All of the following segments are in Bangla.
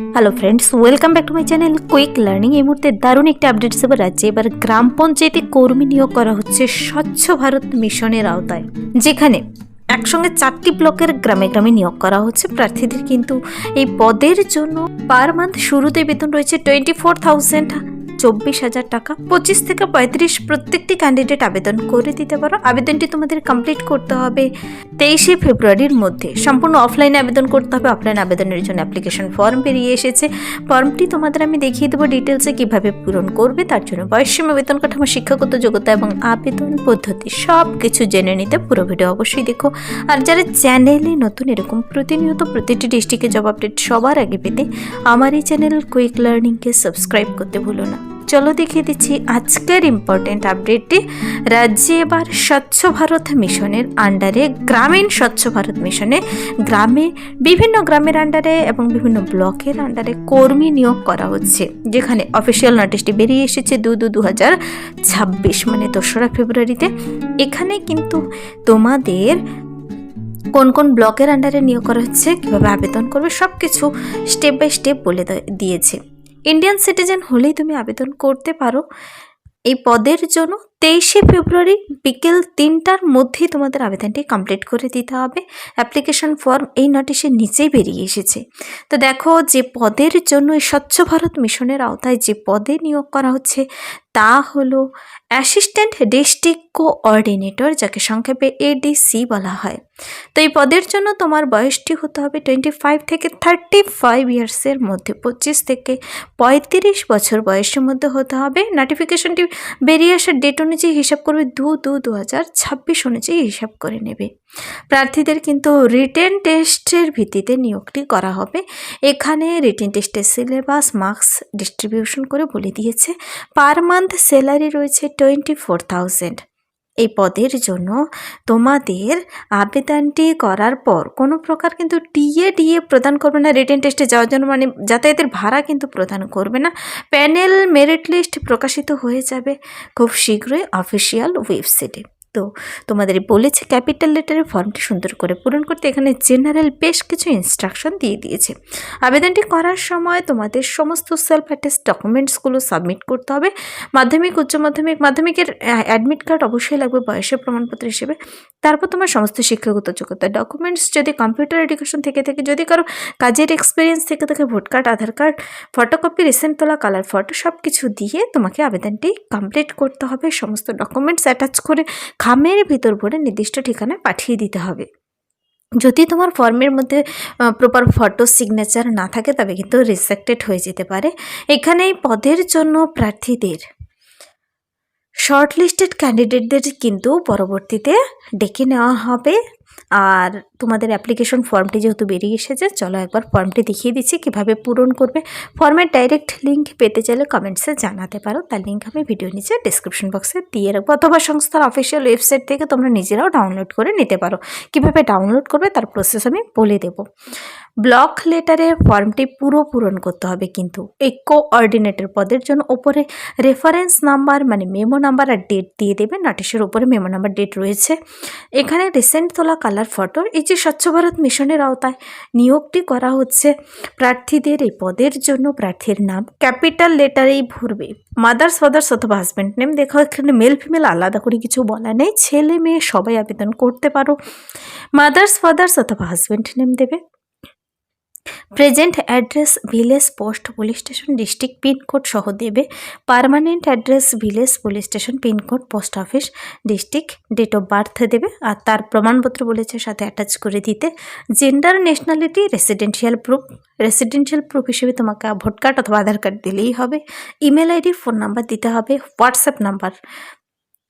Hello friends, welcome back to my channel quick learning. এই মুহূর্তে দারুণ একটা আপডেট হিসেবে রাজ্যে এবার গ্রাম পঞ্চায়েতে কর্মী নিয়োগ করা হচ্ছে স্বচ্ছ ভারত মিশনের আওতায়, যেখানে একসঙ্গে 4টি ব্লকের গ্রামে গ্রামে নিয়োগ করা হচ্ছে প্রার্থীদের। কিন্তু এই পদের জন্য পার মান্থ শুরুতে বেতন রয়েছে 24,000 টাকা। 25 থেকে 35 প্রত্যেকটি ক্যান্ডিডেট আবেদন করে দিতে পারো। আবেদনটি তোমাদের কমপ্লিট করতে হবে 23শে ফেব্রুয়ারির মধ্যে। সম্পূর্ণ অফলাইনে আবেদন করতে হবে। অফলাইন আবেদনের জন্য অ্যাপ্লিকেশন ফর্ম বেরিয়ে এসেছে। ফর্মটি তোমাদের আমি দেখিয়ে দেবো ডিটেলসে কীভাবে পূরণ করবে। তার জন্য বয়সসীমা, বেতন কাঠামো, শিক্ষাগত যোগ্যতা এবং আবেদন পদ্ধতি সব কিছু জেনে নিতে পুরো ভিডিও অবশ্যই দেখো। আর যারা চ্যানেলে নতুন, এরকম প্রতিনিয়ত প্রতিটি ডিস্ট্রিক্টে জব আপডেট সবার আগে পেতে আমার এই চ্যানেল কুইক লার্নিংকে সাবস্ক্রাইব করতে ভুলো না। চলো দেখিয়ে দিচ্ছি আজকের ইম্পর্টেন্ট আপডেটটি। রাজ্যে এবার স্বচ্ছ ভারত মিশনের আন্ডারে, গ্রামীণ স্বচ্ছ ভারত মিশনে গ্রামে, বিভিন্ন গ্রামের আন্ডারে এবং বিভিন্ন ব্লকের আন্ডারে কর্মী নিয়োগ করা হচ্ছে, যেখানে অফিসিয়াল নোটিশটি বেরিয়ে এসেছে 2/2/2026 মানে 2রা ফেব্রুয়ারিতে। এখানে কিন্তু তোমাদের কোন কোন ব্লকের আন্ডারে নিয়োগ করা হচ্ছে, কীভাবে আবেদন করবে, সব কিছু স্টেপ বাই স্টেপ বলে দিয়েছে। ইন্ডিয়ান সিটিজেন হলেই তুমি আবেদন করতে পারো এই পদের জন্য। 23শে ফেব্রুয়ারি বিকেল 3টার মধ্যেই তোমাদের আবেদনটি কমপ্লিট করে দিতে হবে। অ্যাপ্লিকেশন ফর্ম এই নোটিশের নিচেই বেরিয়ে এসেছে। তো দেখো, যে পদের জন্য এই স্বচ্ছ ভারত মিশনের আওতায় যে পদে নিয়োগ করা হচ্ছে তা হলো অ্যাসিস্ট্যান্ট ডিস্ট্রিক্ট কোঅর্ডিনেটর, যাকে সংক্ষেপে এডিসি বলা হয়। তো এই পদের জন্য তোমার বয়সটি হতে হবে 25 থেকে 35 ইয়ার্সের মধ্যে, 25 থেকে 35 বছর বয়সের মধ্যে হতে হবে। নোটিফিকেশনটি বেরিয়ে আসার ডেট অনুযায়ী হিসাব করবে 2/2/2026 অনুযায়ী হিসাব করে নেবে। প্রার্থীদের কিন্তু রিটেন টেস্টের ভিত্তিতে নিয়োগটি করা হবে। এখানে রিটেন টেস্টের সিলেবাস, মার্কস ডিস্ট্রিবিউশন করে বলে দিয়েছে। পার মান্থ স্যালারি রয়েছে 24,000। এই পদের জন্য তোমাদের আবেদনটি করার পর কোনো প্রকার কিন্তু ডিএ প্রদান করবে না। রিটেন টেস্টে যাওয়ার জন্য মানে যাতায়াতের ভাড়া কিন্তু প্রদান করবে না। প্যানেল মেরিট লিস্ট প্রকাশিত হয়ে যাবে খুব শীঘ্রই অফিসিয়াল ওয়েবসাইটে। তো তোমাদের বলেছে ক্যাপিটাল লেটারের ফর্মটি সুন্দর করে পূরণ করতে। এখানে জেনারেল বেশ কিছু ইনস্ট্রাকশন দিয়ে দিয়েছে। আবেদনটি করার সময় তোমাদের সমস্ত সেলফ অ্যাটেস্ট ডকুমেন্টসগুলো সাবমিট করতে হবে। মাধ্যমিক, উচ্চ মাধ্যমিক, মাধ্যমিকের অ্যাডমিট কার্ড অবশ্যই লাগবে বয়সের প্রমাণপত্র হিসেবে। তারপর তোমার সমস্ত শিক্ষাগত যোগ্যতা ডকুমেন্টস, যদি কম্পিউটার এডুকেশন থেকে থাকে, যদি কারো কাজের এক্সপিরিয়েন্স থেকে থাকে, ভোট কার্ড, আধার কার্ড, ফটোকপি, রিসেন্ট তোলা কালার ফটো সব কিছু দিয়ে তোমাকে আবেদনটি কমপ্লিট করতে হবে। সমস্ত ডকুমেন্টস অ্যাটাচ করে খামের ভিতর ভরে নির্দিষ্ট ঠিকানায় পাঠিয়ে দিতে হবে। যদি তোমার ফর্মের মধ্যে প্রপার ফটো সিগনেচার না থাকে তবে কিন্তু রিজেক্টেড হয়ে যেতে পারে। এখানে এই পদের জন্য প্রার্থীদের শর্টলিস্টেড ক্যান্ডিডেটদের কিন্তু পরবর্তীতে ডেকে নেওয়া হবে। আর তোমাদের অ্যাপ্লিকেশন ফর্মটি যেহেতু বেরিয়ে এসেছে, চলো একবার ফর্মটি দেখিয়ে দিচ্ছি কীভাবে পূরণ করবে। ফর্মের ডাইরেক্ট লিঙ্ক পেতে চাইলে কমেন্টসে জানাতে পারো। তার লিঙ্ক আমি ভিডিও নিচে ডিসক্রিপশন বক্সে দিয়ে রাখবো, অথবা সংস্থার অফিসিয়াল ওয়েবসাইট থেকে তোমরা নিজেরাও ডাউনলোড করে নিতে পারো। কীভাবে ডাউনলোড করবে তার প্রসেস আমি বলে দেবো। ব্লক লেটারে ফর্মটি পুরো পূরণ করতে হবে কিন্তু এই কোঅর্ডিনেটর পদের জন্য। ওপরে রেফারেন্স নাম্বার মানে মেমো নাম্বার আর ডেট দিয়ে দেবে। নোটিশের ওপরে মেমো নাম্বার, ডেট রয়েছে। এখানে রিসেন্ট তোলা কালার ফটো। এই যে স্বচ্ছ ভারত মিশনের আওতায় নিয়োগটি করা হচ্ছে প্রার্থীদের এই পদের জন্য, প্রার্থীর নাম ক্যাপিটাল লেটারেই ভরবে। মাদার্স, ফাদার্স অথবা হাজব্যান্ড নেম। দেখো, এখানে মেল ফিমেল আলাদা করে কিছু বলা নেই, ছেলে মেয়ে সবাই আবেদন করতে পারো। মাদার্স, ফাদার্স অথবা হাজব্যান্ড নেম দেবে। Present address, village, post, police station, district pincode সহ দেবে। Permanent address, village, police station, pincode, post office, district, date of birth দেবে। আর তার প্রমাণপত্র বলেছে সাথে অ্যাটাচ করে দিতে। জেন্ডার, ন্যাশনালিটি, রেসিডেন্সিয়াল প্রুফ হিসেবে তোমাকে ভোট কার্ড অথবা আধার কার্ড দিলেই হবে। ইমেল আইডি, ফোন নাম্বার দিতে হবে। হোয়াটসঅ্যাপ নাম্বার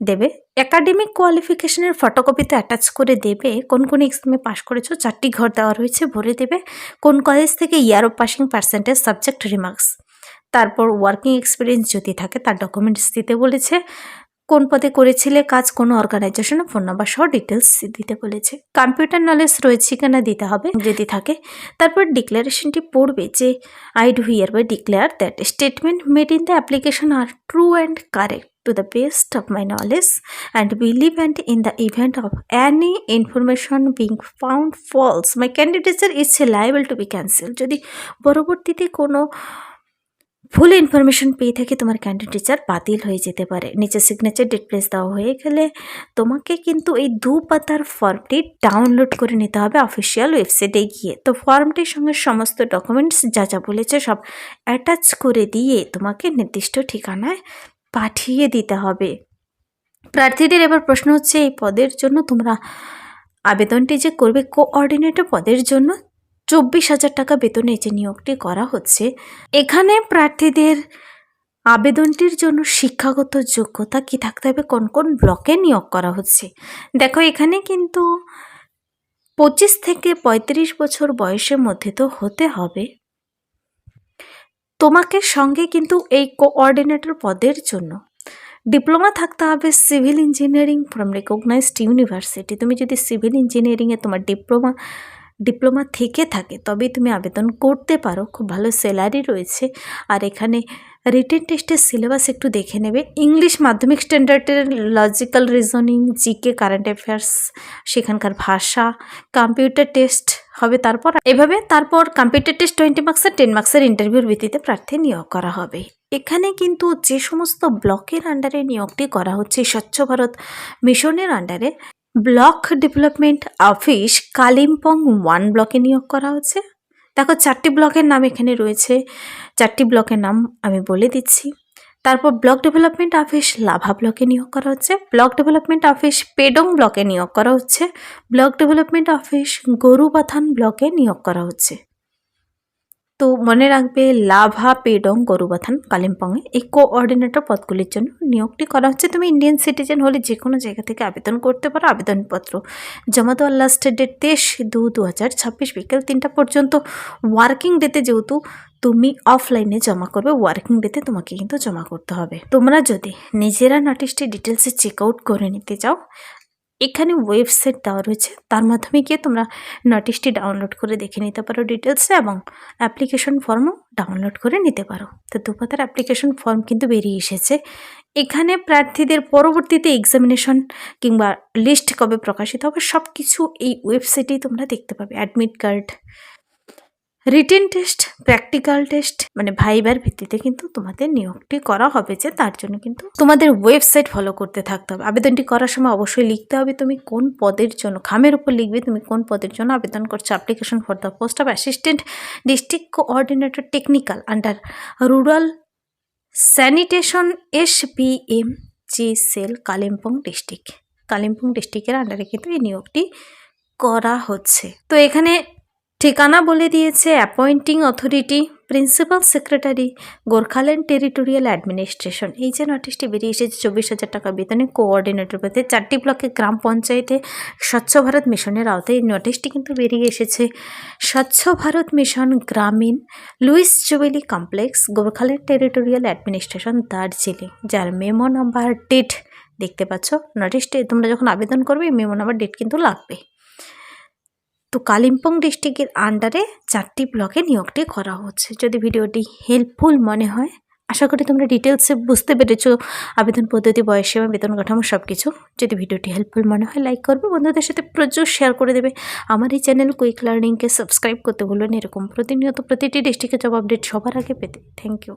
দেবে। একাডেমিক কোয়ালিফিকেশনের ফটোকপিতে অ্যাটাচ করে দেবে। কোন কোন এক্সামে পাস করেছো 4টি ঘর দেওয়া রয়েছে, ভরে দেবে। কোন কলেজ থেকে year of passing, percentage, subject, remarks. তারপর ওয়ার্কিং এক্সপিরিয়েন্স যদি থাকে তার ডকুমেন্টস দিতে বলেছে। কোন পদে করেছিলে কাজ, কোন অর্গানাইজেশনে, ফোন নাম্বার সহ ডিটেলস দিতে বলেছে। কম্পিউটার নলেজ রয়েছে কিনা দিতে হবে যদি থাকে। তারপর ডিক্লারেশনটি পড়বে যে I do hereby declare that statement made in the application are true and correct. to the best of my knowledge and believe in the event of any information being found false, my candidature is liable to be cancelled. যদি পরবর্তীতে কোনো ভুল ইনফরমেশন পেয়ে থাকে তোমার ক্যান্ডিডেচার বাতিল হয়ে যেতে পারে। নিচে সিগনেচার ডেট প্লেস দেওয়া হয়ে গেলে তোমাকে কিন্তু এই 2 পাতার ফর্মটি ডাউনলোড করে নিতে হবে অফিসিয়াল ওয়েবসাইটে গিয়ে। তো ফর্মটির সঙ্গে সমস্ত ডকুমেন্টস যা যা বলেছে সব অ্যাটাচ করে দিয়ে তোমাকে নির্দিষ্ট ঠিকানায় পাঠিয়ে দিতে হবে। প্রার্থীদের এবার প্রশ্ন হচ্ছে, এই পদের জন্য তোমরা আবেদনটি যে করবে কোঅর্ডিনেটর পদের জন্য 24,000 টাকা বেতনে যে নিয়োগটি করা হচ্ছে, এখানে প্রার্থীদের আবেদনটির জন্য শিক্ষাগত যোগ্যতা কি থাকতে হবে, কোন কোন ব্লকে নিয়োগ করা হচ্ছে। দেখো এখানে কিন্তু 25 থেকে 35 বছর বয়সের মধ্যে তো হতে হবে। তোমাকে সঙ্গে কিন্তু এই কোঅর্ডিনেটর পদের জন্য ডিপ্লোমা থাকতে হবে civil engineering from recognized university. তুমি যদি সিভিল ইঞ্জিনিয়ারিংয়ে তোমার ডিপ্লোমা থেকে থাকে তবেই তুমি আবেদন করতে পারো। খুব ভালো স্যালারি রয়েছে। আর এখানে রিটেন টেস্টের সিলেবাস একটু দেখে নেবে। ইংলিশ মাধ্যমিক স্ট্যান্ডার্ডের, logical reasoning, GK, current affairs, সেখানকার ভাষা, কম্পিউটার টেস্ট হবে। তারপর কম্পিউটার টেস্ট 20 মার্কসের, 10 মার্কসের ইন্টারভিউর ভিত্তিতে প্রার্থী নিয়োগ করা হবে। এখানে কিন্তু যে সমস্ত ব্লকের আন্ডারে নিয়োগটি করা হচ্ছে, স্বচ্ছ ভারত মিশনের আন্ডারে ব্লক ডেভেলপমেন্ট অফিস কালিম্পং 1 ব্লকে নিয়োগ করা হচ্ছে। দেখো 4টি ব্লকের নাম এখানে রয়েছে, 4টি ব্লকের নাম আমি বলে দিচ্ছি। তারপর ব্লক ডেভেলপমেন্ট অফিস লাভা ব্লকে নিয়োগ করা হচ্ছে, ব্লক ডেভেলপমেন্ট অফিস পেডং ব্লকে নিয়োগ করা হচ্ছে, ব্লক ডেভেলপমেন্ট অফিস গরুবাথান ব্লকে নিয়োগ করা হচ্ছে। তো মনে রাখবে লাভা, পেডং, গরুবাথান, কালিম্পংয়ে এই কোঅর্ডিনেটর পদগুলির জন্য নিয়োগটি করা হচ্ছে। তুমি ইন্ডিয়ান সিটিজেন হলে যে কোনো জায়গা থেকে আবেদন করতে পারো। আবেদনপত্র জমা দেওয়ার লাস্ট ডেট 23/2/2026 বিকেল 3টা পর্যন্ত। ওয়ার্কিং ডেতে যেহেতু তুমি অফলাইনে জমা করবে, ওয়ার্কিং ডেতে তোমাকে কিন্তু জমা করতে হবে। তোমরা যদি নিজেরা নোটিশটি ডিটেলসে চেক আউট করে নিতে চাও, এখানে ওয়েবসাইট দেওয়া রয়েছে, তার মাধ্যমে গিয়ে তোমরা নোটিশটি ডাউনলোড করে দেখে নিতে পারো ডিটেলসে, এবং অ্যাপ্লিকেশন ফর্মও ডাউনলোড করে নিতে পারো। তো 2 পাতার অ্যাপ্লিকেশন ফর্ম কিন্তু বেরিয়ে এসেছে। এখানে প্রার্থীদের পরবর্তীতে এক্সামিনেশন কিংবা লিস্ট কবে প্রকাশিত হবে সব কিছু এই ওয়েবসাইটেই তোমরা দেখতে পাবে। Admit card, written test, practical test, মানে ভাইবার ভিত্তিতে কিন্তু তোমাদের নিয়োগটি করা হবে। যে তার জন্য কিন্তু তোমাদের ওয়েবসাইট ফলো করতে থাকতে হবে। আবেদনটি করার সময় অবশ্যই লিখতে হবে তুমি কোন পদের জন্য, খামের উপর লিখবে তুমি কোন পদের জন্য আবেদন করছো। Application for the post of assistant district coordinator technical under rural sanitation SBMG cell Kalimpong ডিস্ট্রিক্টের আন্ডারে কিন্তু এই নিয়োগটি করা হচ্ছে। তো এখানে ঠিকানা বলে দিয়েছে, appointing authority principal secretary Gorkhaland territorial administration. এই যে নোটিশটি বেরিয়ে এসেছে 24,000 টাকা বেতনে কোঅর্ডিনেটর পদে 4টি ব্লকে গ্রাম পঞ্চায়েতে স্বচ্ছ ভারত মিশনের আওতায় এই নোটিশটি কিন্তু বেরিয়ে এসেছে। স্বচ্ছ Bharat mission Grameen Lewis Jubilee complex Gorkhaland territorial administration Darjeeling, যার মেমো নাম্বার ডেট দেখতে পাচ্ছ। নোটিশটি তোমরা যখন আবেদন করবে মেমো নাম্বার ডেট কিন্তু লাগবে। তো কালিম্পং ডিস্ট্রিক্টের আন্ডারে 4টি ব্লকে নিয়োগটি করা হচ্ছে। যদি ভিডিওটি হেল্পফুল মনে হয়, আশা করি তোমরা ডিটেলসে বুঝতে পেরেছো আবেদন পদ্ধতি, বয়সসীমা, বেতন কাঠামো সব কিছু। যদি ভিডিওটি হেল্পফুল মনে হয় লাইক করবে, বন্ধুদের সাথে প্রচুর শেয়ার করে দেবে। আমার এই চ্যানেল কুইক লার্নিংকে সাবস্ক্রাইব করতে ভুলবেন এরকম প্রতিনিয়ত প্রতিটি ডিস্ট্রিক্টের জব আপডেট সবার আগে পেতে। Thank you.